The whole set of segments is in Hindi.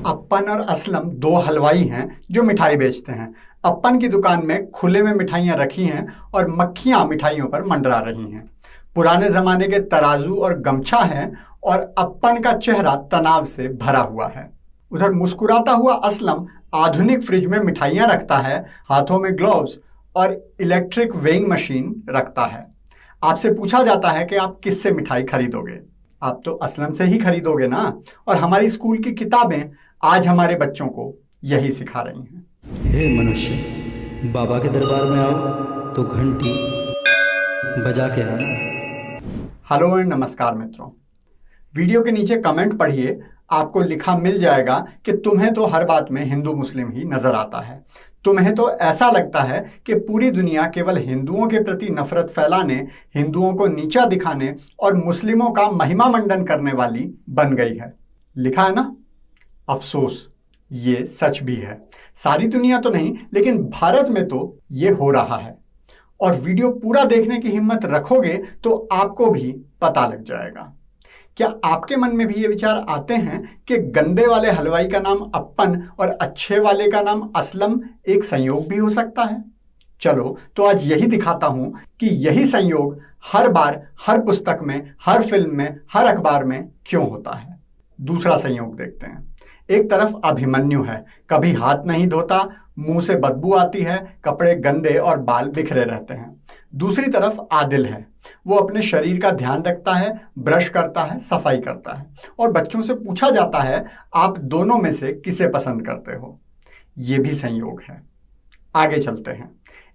अप्पन और असलम दो हलवाई हैं जो मिठाई बेचते हैं। अप्पन की दुकान में खुले में मिठाइयाँ रखी हैं और मक्खियाँ मिठाइयों पर मंडरा रही हैं। पुराने जमाने के तराजू और गमछा है और अप्पन का चेहरा तनाव से भरा हुआ है। उधर मुस्कुराता हुआ असलम आधुनिक फ्रिज में मिठाइयाँ रखता है, हाथों में ग्लोव्स और इलेक्ट्रिक वेइंग मशीन रखता है। आपसे पूछा जाता है कि आप किससे मिठाई खरीदोगे? आप तो असलम से ही खरीदोगे ना। और हमारी स्कूल की किताबें आज हमारे बच्चों को यही सिखा रही हैं। हे मनुष्य, बाबा के दरबार में आओ तो घंटी बजा के आना। हेलो एंड नमस्कार मित्रों, वीडियो के नीचे कमेंट पढ़िए, आपको लिखा मिल जाएगा कि तुम्हें तो हर बात में हिंदू मुस्लिम ही नजर आता है। तुम्हें तो ऐसा लगता है कि पूरी दुनिया केवल हिंदुओं के प्रति नफरत फैलाने, हिंदुओं को नीचा दिखाने और मुस्लिमों का महिमा मंडन करने वाली बन गई है। लिखा है ना? अफसोस, ये सच भी है। सारी दुनिया तो नहीं, लेकिन भारत में तो ये हो रहा है। और वीडियो पूरा देखने की हिम्मत रखोगे तो आपको भी पता लग जाएगा। क्या आपके मन में भी ये विचार आते हैं कि गंदे वाले हलवाई का नाम अप्पन और अच्छे वाले का नाम असलम एक संयोग भी हो सकता है? चलो तो आज यही दिखाता हूं कि यही संयोग हर बार, हर पुस्तक में, हर फिल्म में, हर अखबार में क्यों होता है। दूसरा संयोग देखते हैं। एक तरफ अभिमन्यु है, कभी हाथ नहीं धोता, मुंह से बदबू आती है, कपड़े गंदे और बाल बिखरे रहते हैं। दूसरी तरफ आदिल है, वो अपने शरीर का ध्यान रखता है, ब्रश करता है, सफाई करता है। और बच्चों से पूछा जाता है, आप दोनों में से किसे पसंद करते हो? ये भी संयोग है। आगे चलते हैं।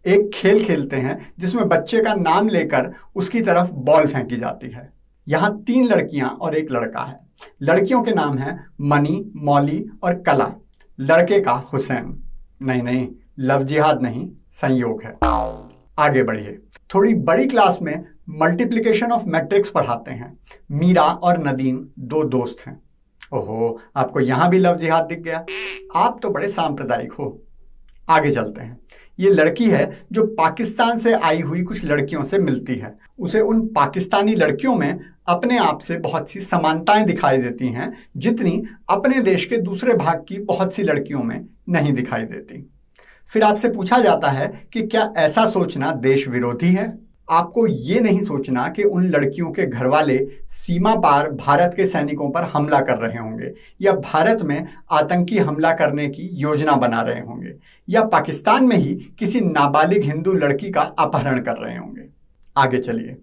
एक खेल खेलते हैं जिसमें बच्चे का नाम लेकर उसकी तरफ बॉल फेंकी जाती है। यहाँ 3 लड़कियां और एक लड़का है। लड़कियों के नाम हैं मनी, मौली और कला। लड़के का हुसैन। नहीं, लव जिहाद नहीं, संयोग है। आगे बढ़िए। थोड़ी बड़ी क्लास में मल्टीप्लिकेशन ऑफ मैट्रिक्स पढ़ाते हैं। मीरा और नदीम 2 दोस्त हैं। ओहो, आपको यहां भी लव जिहाद दिख गया। आप तो बड़े सांप्रदायिक हो। आगे चलते हैं। ये लड़की है जो पाकिस्तान से आई हुई कुछ लड़कियों से मिलती है। उसे उन पाकिस्तानी लड़कियों में अपने आप से बहुत सी समानताएं दिखाई देती हैं, जितनी अपने देश के दूसरे भाग की बहुत सी लड़कियों में नहीं दिखाई देती। फिर आपसे पूछा जाता है कि क्या ऐसा सोचना देश विरोधी है? आपको ये नहीं सोचना कि उन लड़कियों के घर वाले सीमा पार भारत के सैनिकों पर हमला कर रहे होंगे, या भारत में आतंकी हमला करने की योजना बना रहे होंगे, या पाकिस्तान में ही किसी नाबालिग हिंदू लड़की का अपहरण कर रहे होंगे। आगे चलिए।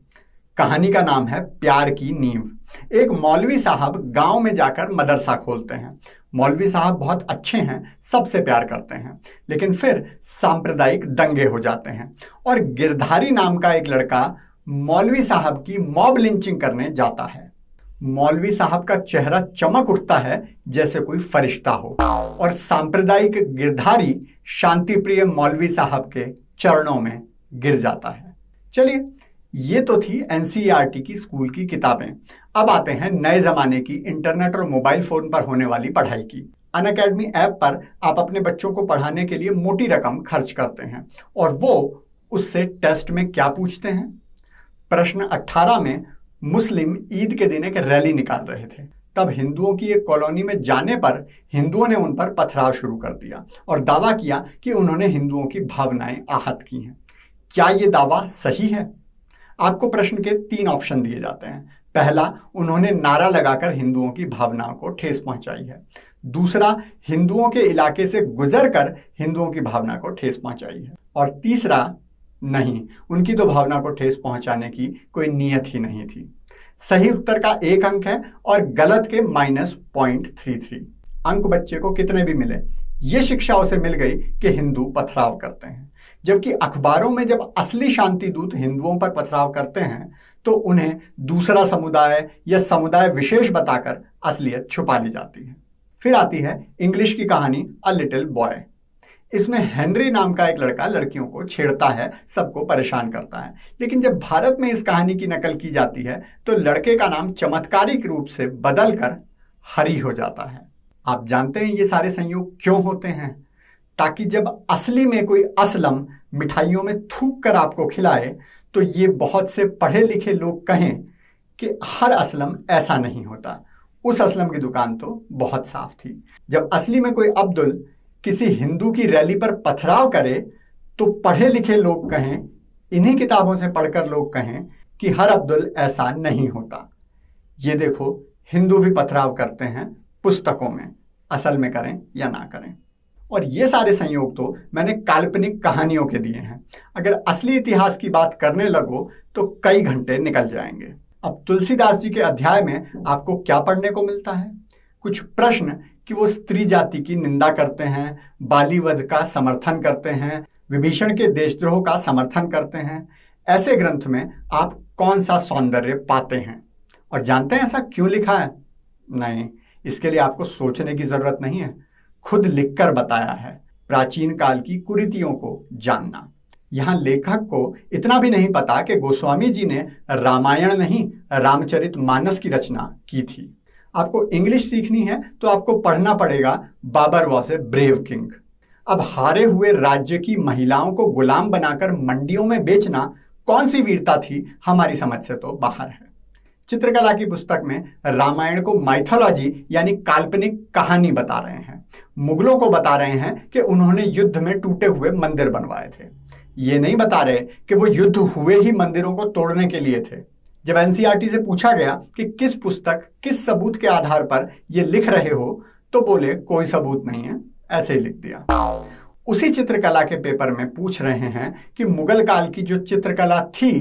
कहानी का नाम है प्यार की नींव। एक मौलवी साहब गांव में जाकर मदरसा खोलते हैं। मौलवी साहब बहुत अच्छे हैं, सबसे प्यार करते हैं, लेकिन फिर सांप्रदायिक दंगे हो जाते हैं और गिरधारी नाम का एक लड़का मौलवी साहब की मॉब लिंचिंग करने जाता है। मौलवी साहब का चेहरा चमक उठता है जैसे कोई फरिश्ता हो, और सांप्रदायिक गिरधारी शांति प्रिय मौलवी साहब के चरणों में गिर जाता है। चलिए, ये तो थी एनसीईआरटी की स्कूल की किताबें। अब आते हैं नए जमाने की इंटरनेट और मोबाइल फोन पर होने वाली पढ़ाई की। अनअकैडमी ऐप पर आप अपने बच्चों को पढ़ाने के लिए मोटी रकम खर्च करते हैं, और वो उससे टेस्ट में क्या पूछते हैं? प्रश्न 18 में मुस्लिम ईद के दिन एक रैली निकाल रहे थे। तब हिंदुओं की एक कॉलोनी में जाने पर हिंदुओं ने उन पर पथराव शुरू कर दिया और दावा किया कि उन्होंने हिंदुओं की भावनाएं आहत की हैं। क्या ये दावा सही है? आपको प्रश्न के 3 ऑप्शन दिए जाते हैं। पहला, उन्होंने नारा लगाकर हिंदुओं की भावनाओं को ठेस पहुंचाई है। दूसरा, हिंदुओं के इलाके से गुजरकर हिंदुओं की भावना को ठेस पहुंचाई है। और तीसरा, नहीं, उनकी तो भावना को ठेस पहुंचाने की कोई नीयत ही नहीं थी। सही उत्तर का 1 अंक है और गलत के -0.33 अंक। बच्चे को कितने भी मिले, ये शिक्षा उसे मिल गई कि हिंदू पथराव करते हैं। जबकि अखबारों में जब असली शांति दूत हिंदुओं पर पथराव करते हैं तो उन्हें दूसरा समुदाय या समुदाय विशेष बताकर असलियत छुपा ली जाती है। फिर आती है इंग्लिश की कहानी अ लिटिल बॉय। इसमें हेनरी नाम का एक लड़का लड़कियों को छेड़ता है, सबको परेशान करता है। लेकिन जब भारत में इस कहानी की नकल की जाती है तो लड़के का नाम चमत्कारिक रूप से बदलकर हरी हो जाता है। आप जानते हैं ये सारे संयोग क्यों होते हैं? ताकि जब असली में कोई असलम मिठाइयों में थूक कर आपको खिलाए तो ये बहुत से पढ़े लिखे लोग कहें कि हर असलम ऐसा नहीं होता। उस असलम की दुकान तो बहुत साफ थी। जब असली में कोई अब्दुल किसी हिंदू की रैली पर पथराव करे तो पढ़े लिखे लोग कहें, इन्हीं किताबों से पढ़कर लोग कहें कि हर अब्दुल ऐसा नहीं होता। ये देखो, हिंदू भी पथराव करते हैं पुस्तकों में, असल में करें या ना करें। और ये सारे संयोग तो मैंने काल्पनिक कहानियों के दिए हैं। अगर असली इतिहास की बात करने लगो तो कई घंटे निकल जाएंगे। अब तुलसीदास जी के अध्याय में आपको क्या पढ़ने को मिलता है? कुछ प्रश्न कि वो स्त्री जाति की निंदा करते हैं, बाली वध का समर्थन करते हैं, विभीषण के देशद्रोह का समर्थन करते हैं। ऐसे ग्रंथ में आप कौन सा सौंदर्य पाते हैं? और जानते हैं ऐसा क्यों लिखा है? नहीं, इसके लिए आपको सोचने की जरूरत नहीं है, खुद लिखकर बताया है। प्राचीन काल की कुरीतियों को जानना। यहाँ लेखक को इतना भी नहीं पता कि गोस्वामी जी ने रामायण नहीं, रामचरितमानस की रचना की थी। आपको इंग्लिश सीखनी है तो आपको पढ़ना पड़ेगा Babar was a brave king. अब हारे हुए राज्य की महिलाओं को गुलाम बनाकर मंडियों में बेचना कौन सी वीरता थी, हमारी समझ से तो बाहर है। चित्रकला की पुस्तक में रामायण को माइथोलॉजी यानी काल्पनिक कहानी बता रहे हैं। मुगलों को बता रहे हैं कि उन्होंने युद्ध में टूटे हुए मंदिर बनवाए थे। ये नहीं बता रहे कि वो युद्ध हुए ही मंदिरों को तोड़ने के लिए थे। जब एनसीईआरटी से पूछा गया कि किस पुस्तक, किस सबूत के आधार पर ये लिख रहे हो, तो बोले कोई सबूत नहीं है, ऐसे ही लिख दिया। उसी चित्रकला के पेपर में पूछ रहे हैं कि मुगल काल की जो चित्रकला थी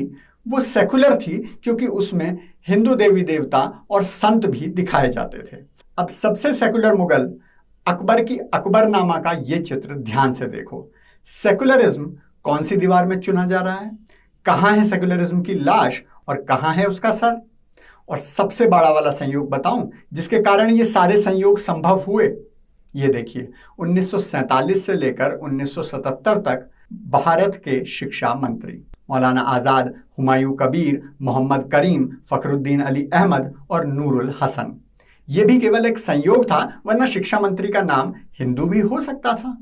वो सेकुलर थी क्योंकि उसमें हिंदू देवी देवता और संत भी दिखाए जाते थे। अब सबसे सेकुलर मुगल अकबर की अकबरनामा का ये चित्र ध्यान से देखो। सेकुलरिज्म कौन सी दीवार में चुना जा रहा है? कहाँ है सेकुलरिज्म की लाश और कहाँ है उसका सर? और सबसे बड़ा वाला संयोग बताऊं जिसके कारण ये सारे संयोग संभव हुए? ये देखिए, 1947 से लेकर 1977 तक भारत के शिक्षा मंत्री मौलाना आज़ाद, हुमायूं कबीर, मोहम्मद करीम, फखरुद्दीन अली अहमद और नूरुल हसन। ये भी केवल एक संयोग था, वरना शिक्षा मंत्री का नाम हिंदू भी हो सकता था।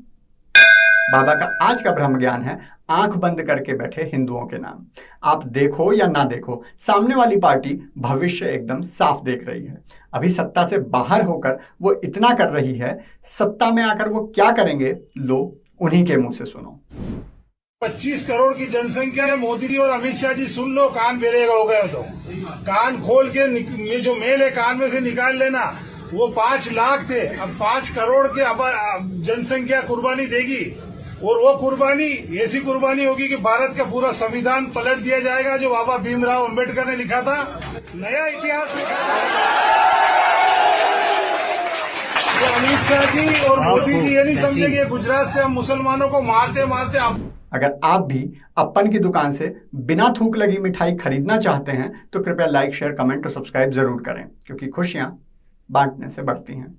बाबा का आज का ब्रह्म ज्ञान है आंख बंद करके बैठे हिंदुओं के नाम। आप देखो या ना देखो, सामने वाली पार्टी भविष्य एकदम साफ देख रही है। अभी सत्ता से बाहर होकर वो इतना कर रही है, सत्ता में आकर वो क्या करेंगे, लो उन्हीं के मुंह से सुनो। 25 करोड़ की जनसंख्या है। मोदी जी और अमित शाह जी सुन लो, कान बेरेगा हो गए तो कान खोल के ये जो मेल है कान में से निकाल लेना। वो 5 लाख थे, अब 5 करोड़ के अब जनसंख्या कुर्बानी देगी। और वो कुर्बानी ऐसी कुर्बानी होगी कि भारत का पूरा संविधान पलट दिया जाएगा जो बाबा भीमराव अम्बेडकर ने लिखा था। नया इतिहास लिखा तो अमित शाह जी और मोदी जी ये नहीं समझेंगे गुजरात से हम मुसलमानों को मारते मारते। अगर आप भी अपन की दुकान से बिना थूक लगी मिठाई खरीदना चाहते हैं तो कृपया लाइक, शेयर, कमेंट और सब्सक्राइब जरूर करें, क्योंकि खुशियां बांटने से बढ़ती हैं।